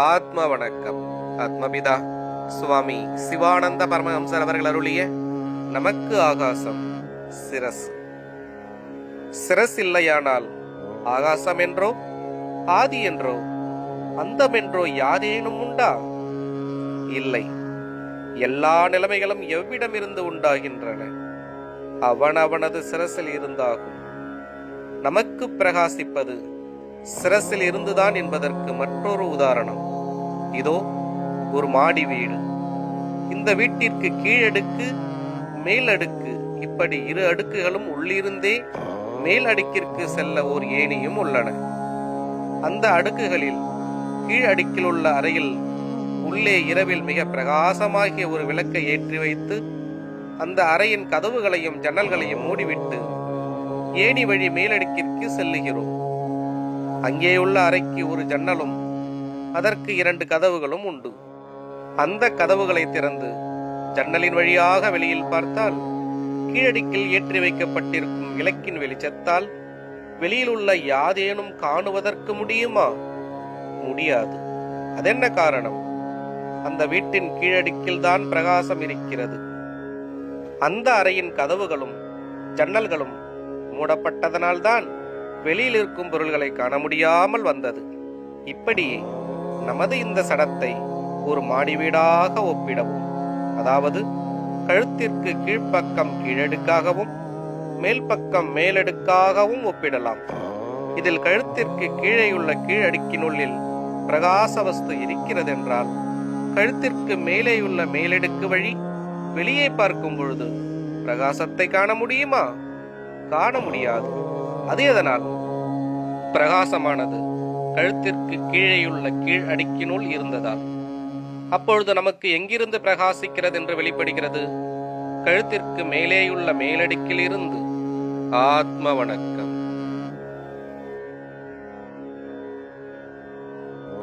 ஆத்ம வணக்கம். ஆத்மபிதா சுவாமி சிவானந்த பரமஹம்சர் அவர்கள் அருளிய நமக்கு ஆகாசம் சிரசு. சிரஸ் இல்லையானால் ஆகாசம் என்றோ ஆதி என்றோ அந்தம் என்றோ யாதேனும் உண்டா? இல்லை. எல்லா நிலைமைகளும் எவ்விடமிருந்து உண்டாகின்றன? அவனவனது சிரசில் இருந்தாகும். நமக்கு பிரகாசிப்பது சிரசில் இருந்துதான் என்பதற்கு மற்றொரு உதாரணம் இதோ. ஒரு மாடி வீடு. இந்த வீட்டிற்கு கீழடுக்கு மேல் அடுக்கு, இப்படி இரு அடுக்குகளும் உள்ளிருந்தே மேல் அடுக்கிற்கு செல்ல ஓர் ஏணியும் உள்ளன. அந்த அடுக்குகளில் கீழ் அடுக்கில் உள்ள அறையில் உள்ளே இரவில் மிக பிரகாசமாகிய ஒரு விளக்கை ஏற்றி வைத்து அந்த அறையின் கதவுகளையும் ஜன்னல்களையும் மூடிவிட்டு ஏணி வழி மேலடுக்கிற்கு செல்லுகிறோம். அங்கேயுள்ள அறைக்கு ஒரு ஜன்னலும் அதற்கு 2 கதவுகளும் உண்டு. அந்த கதவுகளை திறந்து ஜன்னலின் வழியாக வெளியில் பார்த்தால் கீழடிக்கில் ஏற்றி வைக்கப்பட்டிருக்கும் விளக்கின் வெளிச்சத்தால் வெளியில் உள்ள யாதேனும் காணுவதற்கு முடியுமா? முடியாது. அதென்ன காரணம்? அந்த வீட்டின் கீழடிக்கில் தான் பிரகாசம் இருக்கிறது. அந்த அறையின் கதவுகளும் ஜன்னல்களும் மூடப்பட்டதனால்தான் வெளியில் இருக்கும் பொருள்களை காண முடியாமல் வந்தது. இப்படியே நமது இந்த சடத்தை ஒரு மாடி வீடாக ஒப்பிடவும், அதாவது கழுத்திற்கு கீழ்ப்பக்கம் கீழடுக்காகவும் மேல் பக்கம் மேலடுக்காகவும் ஒப்பிடலாம். இதில் கழுத்திற்கு கீழேயுள்ள கீழடுக்கினுள்ளில் பிரகாச வஸ்து இருக்கிறது என்றால், கழுத்திற்கு மேலேயுள்ள மேலடுக்கு வழி வெளியே பார்க்கும் பொழுது பிரகாசத்தை காண முடியுமா? காண முடியாது. அது எதனால்? பிரகாசமானது கழுத்திற்கு கீழேயுள்ள கீழ் அடுக்கினுள் இருந்ததால். அப்பொழுது நமக்கு எங்கிருந்து பிரகாசிக்கிறது என்று வெளிப்படுகிறது? கழுத்திற்கு மேலேயுள்ள மேலடுக்கில் இருந்து. ஆத்ம வணக்கம்.